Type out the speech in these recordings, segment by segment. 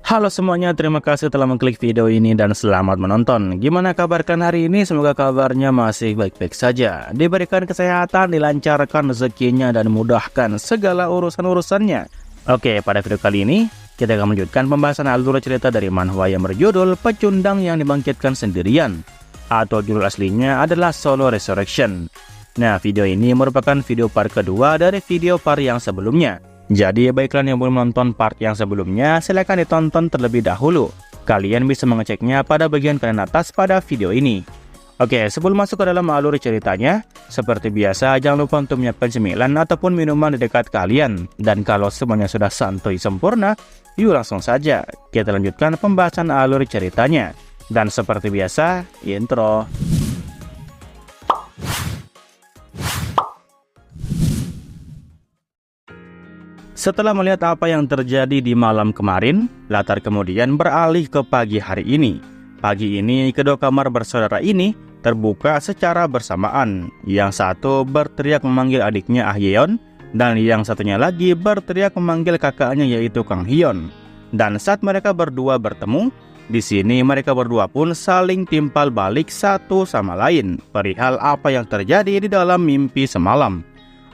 Halo semuanya, terima kasih telah mengklik video ini dan selamat menonton. Gimana kabar kalian hari ini? Semoga kabarnya masih baik-baik saja. Diberikan kesehatan, dilancarkan rezekinya, dan mudahkan segala urusan-urusannya. Oke, pada video kali ini, kita akan melanjutkan pembahasan alur cerita dari manhwa yang berjudul Pecundang yang Dibangkitkan Sendirian. Atau judul aslinya adalah Solo Resurrection. Nah, video ini merupakan video part kedua dari video part yang sebelumnya. Jadi bagi kalian yang belum nonton part yang sebelumnya, silahkan ditonton terlebih dahulu. Kalian bisa mengeceknya pada bagian kanan atas pada video ini. Oke, sebelum masuk ke dalam alur ceritanya, seperti biasa jangan lupa untuk menyiapkan cemilan ataupun minuman di dekat kalian. Dan kalau semuanya sudah santuy sempurna, yuk langsung saja kita lanjutkan pembahasan alur ceritanya. Dan seperti biasa, intro. Setelah melihat apa yang terjadi di malam kemarin, latar kemudian beralih ke pagi hari ini. Pagi ini, kedua kamar bersaudara ini terbuka secara bersamaan. Yang satu berteriak memanggil adiknya Ah Yeon, dan yang satunya lagi berteriak memanggil kakaknya yaitu Kang Hyun. Dan saat mereka berdua bertemu, di sini mereka berdua pun saling timpal balik satu sama lain perihal apa yang terjadi di dalam mimpi semalam.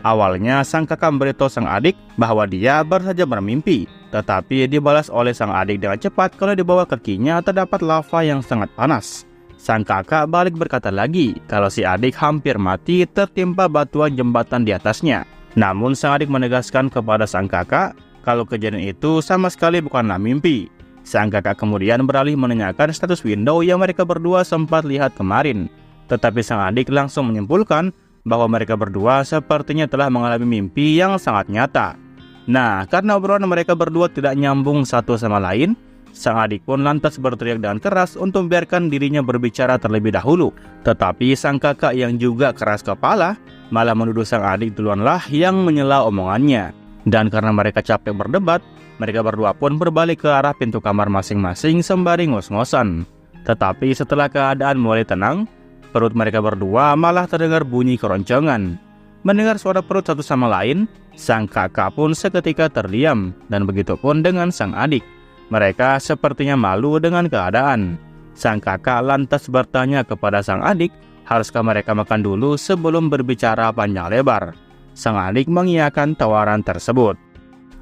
Awalnya sang kakak memberitahu sang adik bahwa dia baru saja bermimpi, tetapi dibalas oleh sang adik dengan cepat kalau di bawah kakinya terdapat lava yang sangat panas. Sang kakak balik berkata lagi kalau si adik hampir mati tertimpa batuan jembatan di atasnya. Namun sang adik menegaskan kepada sang kakak kalau kejadian itu sama sekali bukanlah mimpi. Sang kakak kemudian beralih menanyakan status window yang mereka berdua sempat lihat kemarin. Tetapi sang adik langsung menyimpulkan bahwa mereka berdua sepertinya telah mengalami mimpi yang sangat nyata. Nah, karena obrolan mereka berdua tidak nyambung satu sama lain, sang adik pun lantas berteriak dengan keras untuk membiarkan dirinya berbicara terlebih dahulu. Tetapi sang kakak yang juga keras kepala malah menuduh sang adik duluanlah yang menyela omongannya. Dan karena mereka capek berdebat, mereka berdua pun berbalik ke arah pintu kamar masing-masing sembari ngos-ngosan. Tetapi setelah keadaan mulai tenang, perut mereka berdua malah terdengar bunyi keroncongan. Mendengar suara perut satu sama lain, sang kakak pun seketika terdiam, dan begitu pun dengan sang adik. Mereka sepertinya malu dengan keadaan. Sang kakak lantas bertanya kepada sang adik, haruskah mereka makan dulu sebelum berbicara panjang lebar? Sang adik mengiyakan tawaran tersebut.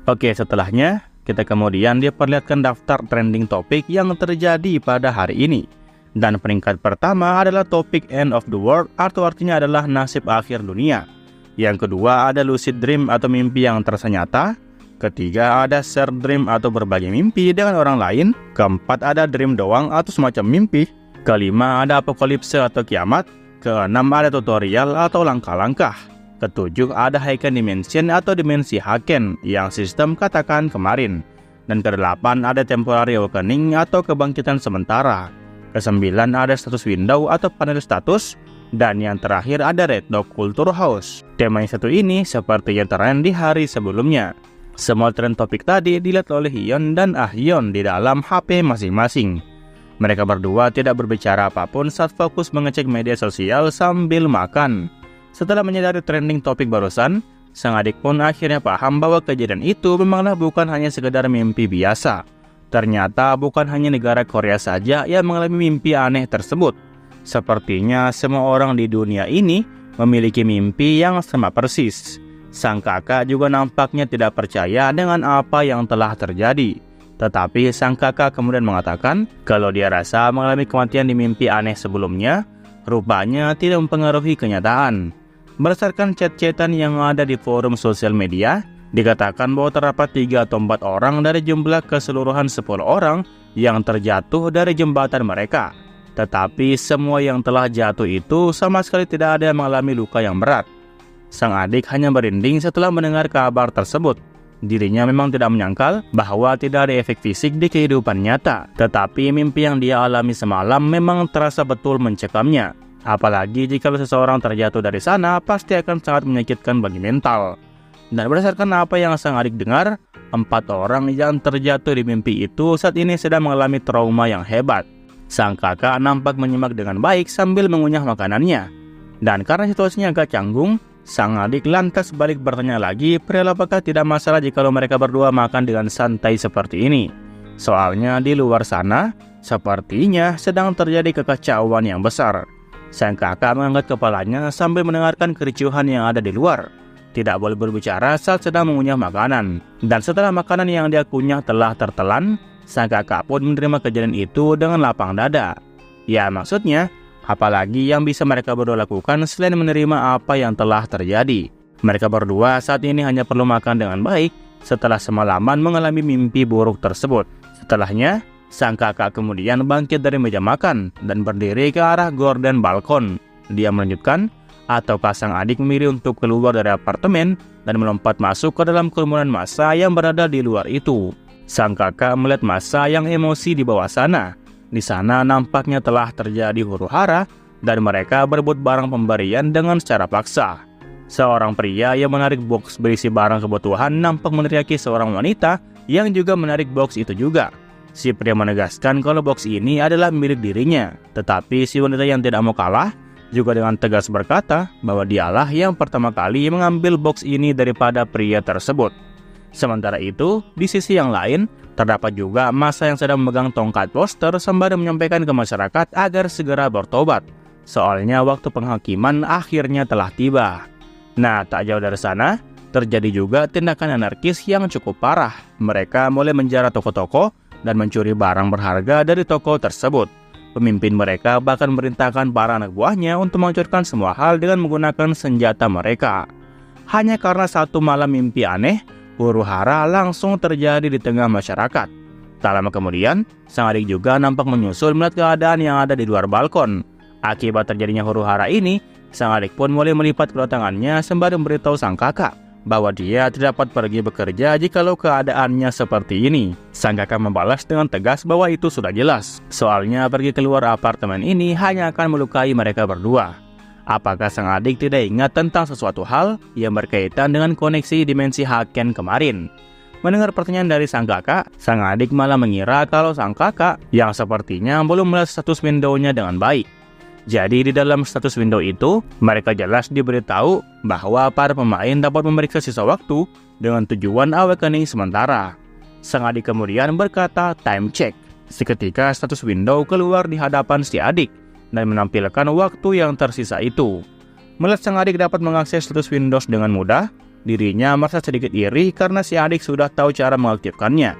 Oke, setelahnya, kita kemudian diperlihatkan daftar trending topik yang terjadi pada hari ini. Dan peringkat pertama adalah topik End of the World, atau artinya adalah nasib akhir dunia. Yang kedua ada lucid dream atau mimpi yang terasa nyata. Ketiga ada share dream atau berbagi mimpi dengan orang lain. Keempat ada dream doang atau semacam mimpi. Kelima ada apokalipse atau kiamat. Keenam ada tutorial atau langkah-langkah. Ketujuh ada Heiken Dimension atau dimensi Haken yang sistem katakan kemarin. Dan kedelapan ada temporary awakening atau kebangkitan sementara. Kesembilan ada status window atau panel status. Dan yang terakhir ada Red Dog Culture House. Tema yang satu ini seperti yang tren di hari sebelumnya. Semua tren topik tadi dilihat oleh Hyun dan Ah Yeon di dalam HP masing-masing. Mereka berdua tidak berbicara apapun saat fokus mengecek media sosial sambil makan. Setelah menyadari trending topik barusan, sang adik pun akhirnya paham bahwa kejadian itu memanglah bukan hanya sekedar mimpi biasa. Ternyata bukan hanya negara Korea saja yang mengalami mimpi aneh tersebut. Sepertinya semua orang di dunia ini memiliki mimpi yang sama persis. Sang kakak juga nampaknya tidak percaya dengan apa yang telah terjadi. Tetapi sang kakak kemudian mengatakan kalau dia rasa mengalami kematian di mimpi aneh sebelumnya, rupanya tidak mempengaruhi kenyataan. Berdasarkan chat-chatan yang ada di forum sosial media, dikatakan bahwa terdapat 3 atau 4 orang dari jumlah keseluruhan 10 orang yang terjatuh dari jembatan mereka. Tetapi semua yang telah jatuh itu sama sekali tidak ada yang mengalami luka yang berat. Sang adik hanya merinding setelah mendengar kabar tersebut. Dirinya memang tidak menyangkal bahwa tidak ada efek fisik di kehidupan nyata. Tetapi mimpi yang dia alami semalam memang terasa betul mencekamnya. Apalagi jika seseorang terjatuh dari sana, pasti akan sangat menyakitkan bagi mental. Dan berdasarkan apa yang sang adik dengar, 4 orang yang terjatuh di mimpi itu saat ini sedang mengalami trauma yang hebat. Sang kakak nampak menyimak dengan baik sambil mengunyah makanannya. Dan karena situasinya agak canggung, sang adik lantas balik bertanya lagi perihal apakah tidak masalah jika mereka berdua makan dengan santai seperti ini. Soalnya di luar sana, sepertinya sedang terjadi kekacauan yang besar. Sang kakak mengangkat kepalanya sambil mendengarkan kericuhan yang ada di luar. Tidak boleh berbicara saat sedang mengunyah makanan. Dan setelah makanan yang dia kunyah telah tertelan, sang kakak pun menerima kejadian itu dengan lapang dada. Ya maksudnya, apalagi yang bisa mereka berdua lakukan selain menerima apa yang telah terjadi. Mereka berdua saat ini hanya perlu makan dengan baik setelah semalaman mengalami mimpi buruk tersebut. Setelahnya, sang kakak kemudian bangkit dari meja makan dan berdiri ke arah gorden balkon. Dia melanjutkan, ataukah sang adik memilih untuk keluar dari apartemen dan melompat masuk ke dalam kerumunan massa yang berada di luar itu. Sang kakak melihat massa yang emosi di bawah sana. Di sana nampaknya telah terjadi huru-hara dan mereka berebut barang pemberian dengan secara paksa. Seorang pria yang menarik box berisi barang kebutuhan nampak meneriaki seorang wanita yang juga menarik box itu juga. Si pria menegaskan kalau box ini adalah milik dirinya, tetapi si wanita yang tidak mau kalah juga dengan tegas berkata bahwa dialah yang pertama kali mengambil box ini daripada pria tersebut. Sementara itu, di sisi yang lain, terdapat juga massa yang sedang memegang tongkat poster sembari menyampaikan ke masyarakat agar segera bertobat. Soalnya waktu penghakiman akhirnya telah tiba. Nah, tak jauh dari sana, terjadi juga tindakan anarkis yang cukup parah. Mereka mulai menjarah toko-toko dan mencuri barang berharga dari toko tersebut. Pemimpin mereka bahkan memerintahkan para anak buahnya untuk menghancurkan semua hal dengan menggunakan senjata mereka. Hanya karena satu malam mimpi aneh, huru-hara langsung terjadi di tengah masyarakat. Tak lama kemudian, sang adik juga nampak menyusul melihat keadaan yang ada di luar balkon. Akibat terjadinya huru-hara ini, sang adik pun mulai melipat kedua tangannya sembari memberitahu sang kakak bahwa dia tidak dapat pergi bekerja jikalau keadaannya seperti ini. Sang kakak membalas dengan tegas bahwa itu sudah jelas. Soalnya pergi keluar apartemen ini hanya akan melukai mereka berdua. Apakah sang adik tidak ingat tentang sesuatu hal yang berkaitan dengan koneksi dimensi Haken kemarin? Mendengar pertanyaan dari sang kakak, sang adik malah mengira kalau sang kakak yang sepertinya belum melihat status window-nya dengan baik. Jadi di dalam status window itu, mereka jelas diberitahu bahwa para pemain dapat memeriksa sisa waktu dengan tujuan awakening sementara. Sang adik kemudian berkata time check. Seketika status window keluar di hadapan si adik dan menampilkan waktu yang tersisa itu. Melihat sang adik dapat mengakses status Windows dengan mudah, dirinya merasa sedikit iri karena si adik sudah tahu cara mengaktifkannya.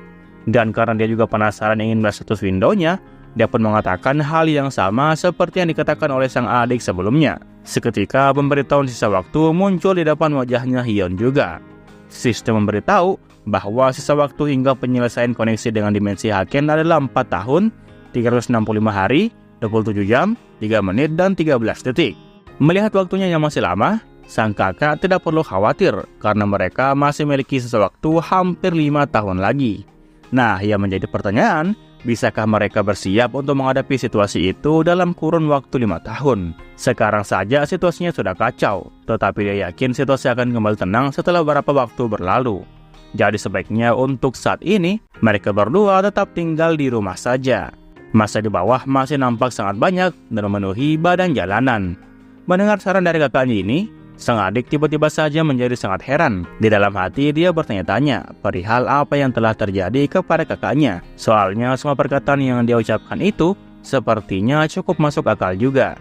Dan karena dia juga penasaran ingin melihat status Windows-nya, dia pun mengatakan hal yang sama seperti yang dikatakan oleh sang adik sebelumnya. Seketika pemberitahuan sisa waktu muncul di depan wajahnya Hyun juga. Sistem memberitahu bahwa sisa waktu hingga penyelesaian koneksi dengan dimensi Haken adalah 4 tahun, 365 hari, 27 jam, 3 menit, dan 13 detik. Melihat waktunya yang masih lama, sang kakak tidak perlu khawatir karena mereka masih memiliki sisa waktu hampir 5 tahun lagi. Nah, yang menjadi pertanyaan, bisakah mereka bersiap untuk menghadapi situasi itu dalam kurun waktu 5 tahun? Sekarang saja situasinya sudah kacau, tetapi dia yakin situasi akan kembali tenang setelah beberapa waktu berlalu. Jadi sebaiknya untuk saat ini, mereka berdua tetap tinggal di rumah saja. Massa di bawah masih nampak sangat banyak dan memenuhi badan jalanan. Mendengar saran dari kakaknya ini, sang adik tiba-tiba saja menjadi sangat heran. Di dalam hati dia bertanya-tanya perihal apa yang telah terjadi kepada kakaknya. Soalnya semua perkataan yang dia ucapkan itu sepertinya cukup masuk akal juga.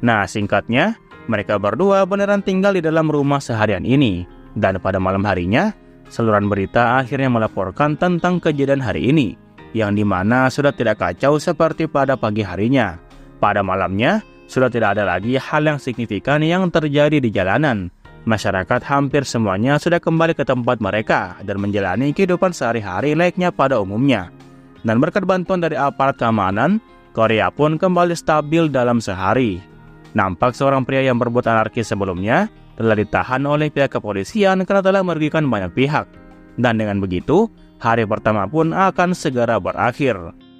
Nah, singkatnya, mereka berdua beneran tinggal di dalam rumah seharian ini. Dan pada malam harinya, saluran berita akhirnya melaporkan tentang kejadian hari ini, yang dimana sudah tidak kacau seperti pada pagi harinya. Pada malamnya, sudah tidak ada lagi hal yang signifikan yang terjadi di jalanan. Masyarakat hampir semuanya sudah kembali ke tempat mereka dan menjalani kehidupan sehari-hari layaknya pada umumnya. Dan berkat bantuan dari aparat keamanan, Korea pun kembali stabil dalam sehari. Nampak seorang pria yang berbuat anarkis sebelumnya telah ditahan oleh pihak kepolisian karena telah merugikan banyak pihak. Dan dengan begitu, hari pertama pun akan segera berakhir.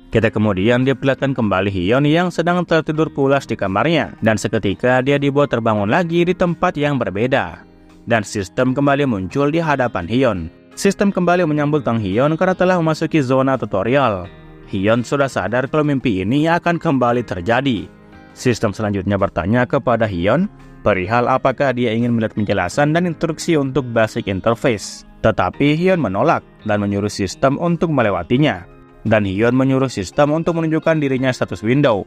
Kita kemudian diperlihatkan kembali Hyun yang sedang tertidur pulas di kamarnya, dan seketika dia dibuat terbangun lagi di tempat yang berbeda. Dan sistem kembali muncul di hadapan Hyun. Sistem kembali menyambut Kang Hyun karena telah memasuki zona tutorial. Hyun sudah sadar kalau mimpi ini akan kembali terjadi. Sistem selanjutnya bertanya kepada Hyun perihal apakah dia ingin melihat penjelasan dan instruksi untuk basic interface. Tetapi Hyun menolak dan menyuruh sistem untuk melewatinya. dan Hyun menyuruh sistem untuk menunjukkan dirinya status window.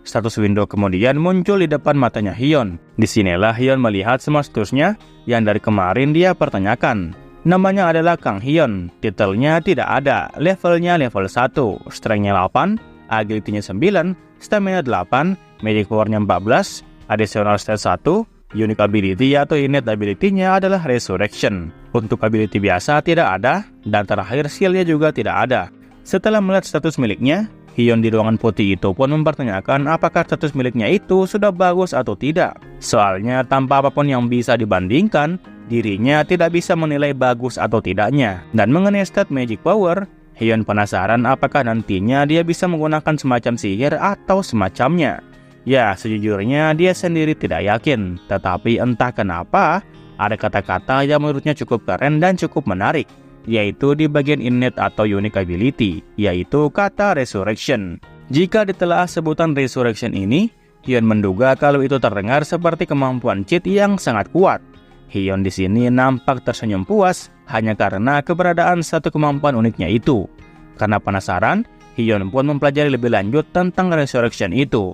Status window kemudian muncul di depan matanya Hyun. Disinilah Hyun melihat semua statusnya yang dari kemarin dia pertanyakan. Namanya adalah Kang Hyun, titelnya tidak ada, levelnya level 1, strength-nya 8, agility-nya 9, stamina 8, magic power-nya 14, additional stat 1, unique ability atau innate ability-nya adalah resurrection. Untuk ability biasa tidak ada, dan terakhir skill-nya juga tidak ada. Setelah melihat status miliknya, Hyun di ruangan putih itu pun mempertanyakan apakah status miliknya itu sudah bagus atau tidak. Soalnya tanpa apapun yang bisa dibandingkan, dirinya tidak bisa menilai bagus atau tidaknya. Dan mengenai stat magic power, Hyun penasaran apakah nantinya dia bisa menggunakan semacam sihir atau semacamnya. Ya, sejujurnya dia sendiri tidak yakin. Tetapi entah kenapa, ada kata-kata yang menurutnya cukup keren dan cukup menarik, yaitu di bagian innate atau unique ability, yaitu kata resurrection. Jika ditelaah sebutan resurrection ini, Hyun menduga kalau itu terdengar seperti kemampuan cheat yang sangat kuat. Hyun di sini nampak tersenyum puas hanya karena keberadaan satu kemampuan uniknya itu. Karena penasaran, Hyun pun mempelajari lebih lanjut tentang resurrection itu.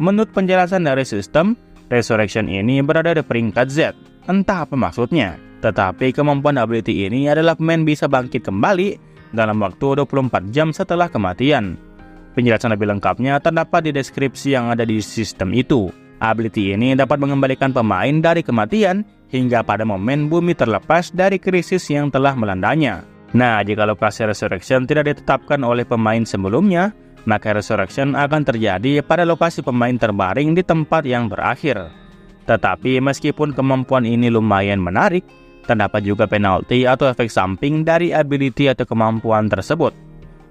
Menurut penjelasan dari sistem, resurrection ini berada di peringkat Z. Entah apa maksudnya, tetapi kemampuan ability ini adalah pemain bisa bangkit kembali dalam waktu 24 jam setelah kematian. Penjelasan lebih lengkapnya terdapat di deskripsi yang ada di sistem itu. Ability ini dapat mengembalikan pemain dari kematian hingga pada momen bumi terlepas dari krisis yang telah melandanya. Nah, jika lokasi resurrection tidak ditetapkan oleh pemain sebelumnya, maka resurrection akan terjadi pada lokasi pemain terbaring di tempat yang berakhir. Tetapi meskipun kemampuan ini lumayan menarik, terdapat juga penalti atau efek samping dari ability atau kemampuan tersebut.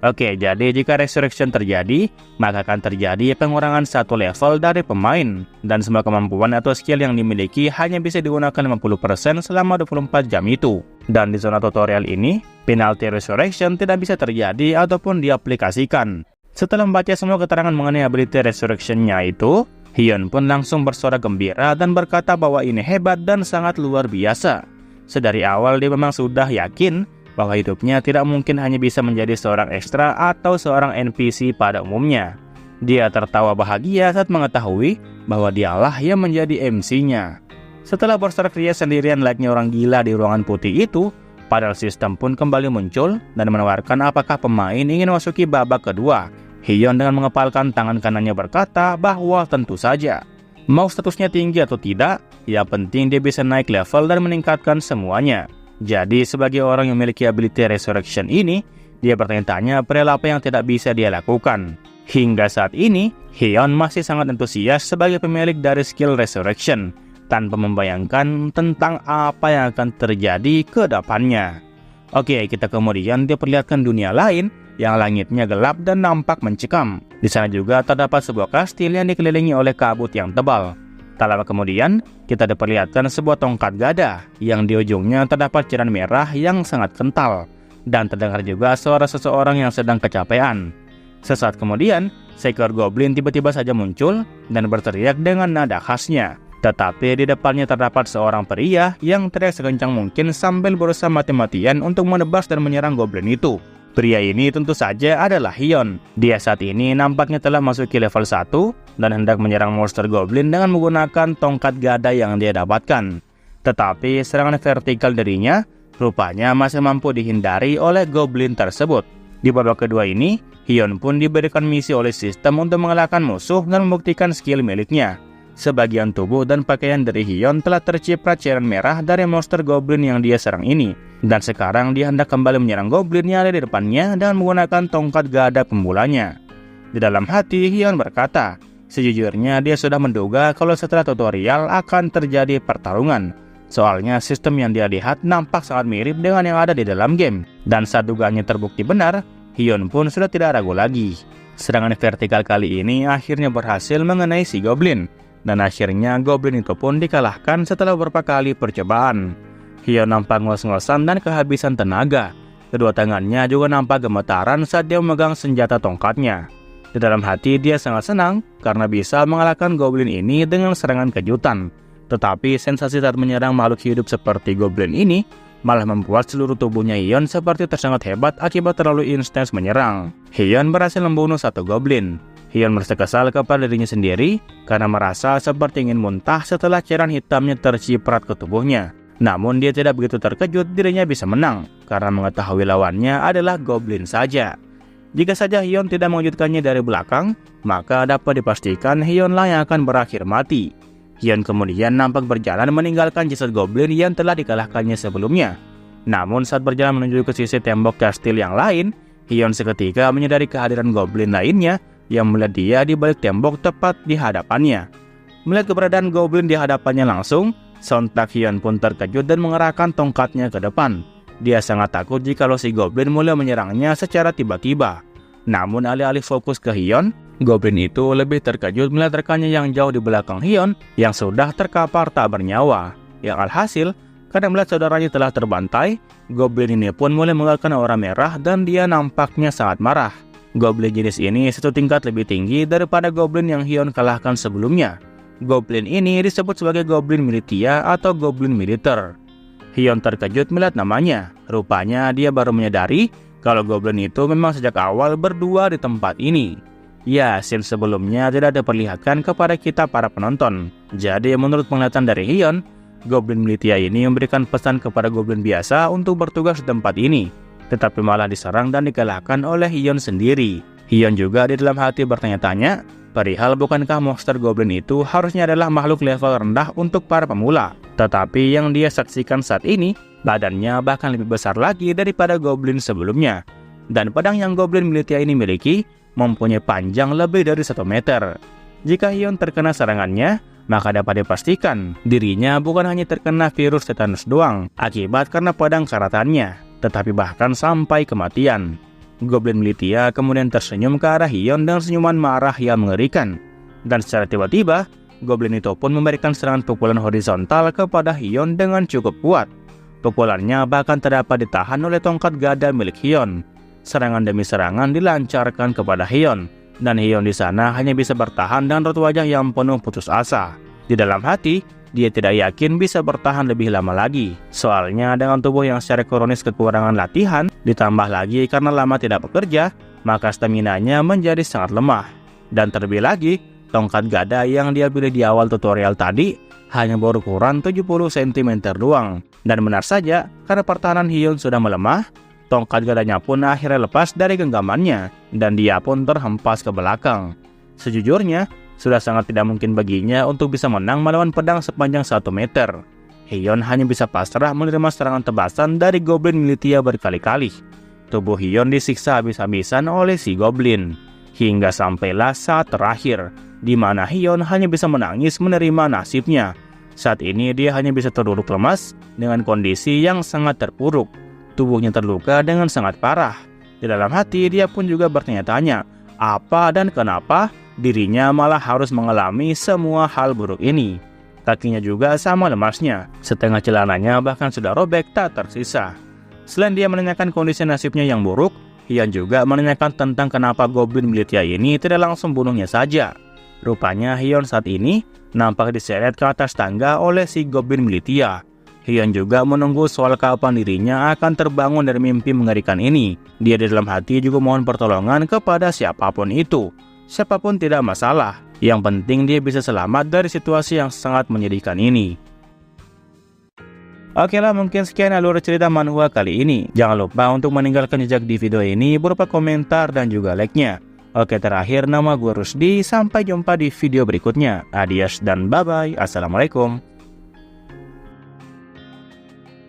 Oke, jadi jika resurrection terjadi, maka akan terjadi pengurangan satu level dari pemain, dan semua kemampuan atau skill yang dimiliki hanya bisa digunakan 50% selama 24 jam itu. Dan di zona tutorial ini, penalti resurrection tidak bisa terjadi ataupun diaplikasikan. Setelah membaca semua keterangan mengenai ability resurrection-nya itu, Hyun pun langsung bersuara gembira dan berkata bahwa ini hebat dan sangat luar biasa. Sedari awal dia memang sudah yakin bahwa hidupnya tidak mungkin hanya bisa menjadi seorang ekstra atau seorang NPC pada umumnya. Dia tertawa bahagia saat mengetahui bahwa dialah yang menjadi MC-nya. Setelah bersorak-ria sendirian layaknya orang gila di ruangan putih itu, padahal sistem pun kembali muncul dan menawarkan apakah pemain ingin memasuki babak kedua. Hyun dengan mengepalkan tangan kanannya berkata bahwa tentu saja. Mau statusnya tinggi atau tidak, yang penting dia bisa naik level dan meningkatkan semuanya. Jadi sebagai orang yang memiliki ability resurrection ini, dia bertanya-tanya perihal apa yang tidak bisa dia lakukan. Hingga saat ini, Hyun masih sangat antusias sebagai pemilik dari skill resurrection, tanpa membayangkan tentang apa yang akan terjadi ke depannya. Oke, kita kemudian diperlihatkan dunia lain yang langitnya gelap dan nampak mencekam. Di sana juga terdapat sebuah kastil yang dikelilingi oleh kabut yang tebal. Tak lama kemudian, kita diperlihatkan sebuah tongkat gada yang di ujungnya terdapat cairan merah yang sangat kental. Dan terdengar juga suara seseorang yang sedang kecapean. Sesaat kemudian, seekor goblin tiba-tiba saja muncul dan berteriak dengan nada khasnya. Tetapi di depannya terdapat seorang pria yang teriak sekencang mungkin sambil berusaha mati-matian untuk menebas dan menyerang goblin itu. Pria ini tentu saja adalah Hyun. Dia saat ini nampaknya telah masuki level 1 dan hendak menyerang monster goblin dengan menggunakan tongkat gada yang dia dapatkan. Tetapi serangan vertikal darinya rupanya masih mampu dihindari oleh goblin tersebut. Di babak kedua ini, Hyun pun diberikan misi oleh sistem untuk mengalahkan musuh dan membuktikan skill miliknya. Sebagian tubuh dan pakaian dari Hyun telah terciprat cairan merah dari monster goblin yang dia serang ini. Dan sekarang dia hendak kembali menyerang goblin yang ada di depannya dengan menggunakan tongkat gada pemulanya. Di dalam hati, Hyun berkata, sejujurnya dia sudah menduga kalau setelah tutorial akan terjadi pertarungan. Soalnya sistem yang dia lihat nampak sangat mirip dengan yang ada di dalam game. Dan saat dugaannya terbukti benar, Hyun pun sudah tidak ragu lagi. Serangan vertikal kali ini akhirnya berhasil mengenai si goblin. Dan akhirnya goblin itu pun dikalahkan setelah beberapa kali percobaan. Hyun nampak ngos-ngosan dan kehabisan tenaga. Kedua tangannya juga nampak gemetaran saat dia memegang senjata tongkatnya. Di dalam hati dia sangat senang karena bisa mengalahkan goblin ini dengan serangan kejutan. Tetapi sensasi saat menyerang makhluk hidup seperti goblin ini malah membuat seluruh tubuhnya Hyun seperti tersengat hebat akibat terlalu intens menyerang. Hyun berhasil membunuh satu goblin. Hyun merasa kesal kepada dirinya sendiri karena merasa seperti ingin muntah setelah cairan hitamnya terciprat ke tubuhnya. Namun dia tidak begitu terkejut dirinya bisa menang karena mengetahui lawannya adalah goblin saja. Jika saja Hyun tidak mengejutkannya dari belakang, maka dapat dipastikan Hyunlah yang akan berakhir mati. Hyun kemudian nampak berjalan meninggalkan jasad goblin yang telah dikalahkannya sebelumnya. Namun saat berjalan menuju ke sisi tembok kastil yang lain, Hyun seketika menyadari kehadiran goblin lainnya yang melihat dia di balik tembok tepat di hadapannya. Melihat keberadaan goblin di hadapannya langsung, sontak Hyun pun terkejut dan mengerahkan tongkatnya ke depan. Dia sangat takut jikalau si goblin mulai menyerangnya secara tiba-tiba. Namun alih-alih fokus ke Hyun, goblin itu lebih terkejut melihat rekannya yang jauh di belakang Hyun yang sudah terkapar tak bernyawa. Yang alhasil, karena melihat saudaranya telah terbantai, goblin ini pun mulai mengeluarkan aura merah dan dia nampaknya sangat marah. Goblin jenis ini satu tingkat lebih tinggi daripada goblin yang Hyun kalahkan sebelumnya. Goblin ini disebut sebagai goblin militia atau goblin militer. Hyun terkejut melihat namanya. Rupanya dia baru menyadari kalau goblin itu memang sejak awal berdua di tempat ini. Ya, scene sebelumnya tidak diperlihatkan kepada kita para penonton. Jadi menurut penglihatan dari Hyun, goblin militia ini memberikan pesan kepada goblin biasa untuk bertugas di tempat ini, tetapi malah diserang dan dikalahkan oleh Hyun sendiri. Hyun juga di dalam hati bertanya-tanya, perihal bukankah monster goblin itu harusnya adalah makhluk level rendah untuk para pemula. Tetapi yang dia saksikan saat ini, badannya bahkan lebih besar lagi daripada goblin sebelumnya. Dan pedang yang goblin militia ini miliki, mempunyai panjang lebih dari 1 meter. Jika Hyun terkena serangannya, maka dapat dipastikan dirinya bukan hanya terkena virus tetanus doang, akibat karena pedang karatannya, tetapi bahkan sampai kematian. Goblin militia kemudian tersenyum ke arah Hyun dengan senyuman marah yang mengerikan. Dan secara tiba-tiba, goblin itu pun memberikan serangan pukulan horizontal kepada Hyun dengan cukup kuat. Pukulannya bahkan tak dapat ditahan oleh tongkat gada milik Hyun. Serangan demi serangan dilancarkan kepada Hyun, dan Hyun di sana hanya bisa bertahan dengan raut wajah yang penuh putus asa. Di dalam hati, dia tidak yakin bisa bertahan lebih lama lagi. Soalnya dengan tubuh yang secara kronis kekurangan latihan, ditambah lagi karena lama tidak bekerja, maka staminanya menjadi sangat lemah. Dan terlebih lagi, tongkat gada yang dia pilih di awal tutorial tadi hanya berukuran 70 cm doang. Dan benar saja, karena pertahanan Hyun sudah melemah, tongkat gadanya pun akhirnya lepas dari genggamannya, dan dia pun terhempas ke belakang. Sejujurnya, sudah sangat tidak mungkin baginya untuk bisa menang melawan pedang sepanjang 1 meter. Hyun hanya bisa pasrah menerima serangan tebasan dari goblin militia berkali-kali. Tubuh Hyun disiksa habis-habisan oleh si goblin. Hingga sampailah saat terakhir, di mana Hyun hanya bisa menangis menerima nasibnya. Saat ini dia hanya bisa terduduk lemas dengan kondisi yang sangat terpuruk. Tubuhnya terluka dengan sangat parah. Di dalam hati dia pun juga bertanya-tanya, apa dan kenapa dirinya malah harus mengalami semua hal buruk ini. Kakinya juga sama lemasnya, setengah celananya bahkan sudah robek tak tersisa. Selain dia menanyakan kondisi nasibnya yang buruk, Hyun juga menanyakan tentang kenapa goblin militia ini tidak langsung bunuhnya saja. Rupanya Hyun saat ini nampak diseret ke atas tangga oleh si goblin militia. Hyun juga menunggu soal kapan dirinya akan terbangun dari mimpi mengerikan ini. Dia di dalam hati juga mohon pertolongan kepada siapapun itu. Siapapun tidak masalah. Yang penting dia bisa selamat dari situasi yang sangat menyedihkan ini. Oke lah, mungkin sekian alur cerita manhwa kali ini. Jangan lupa untuk meninggalkan jejak di video ini berupa komentar dan juga like-nya. Oke, terakhir nama gue Rusdi. Sampai jumpa di video berikutnya. Adios dan bye-bye. Assalamualaikum.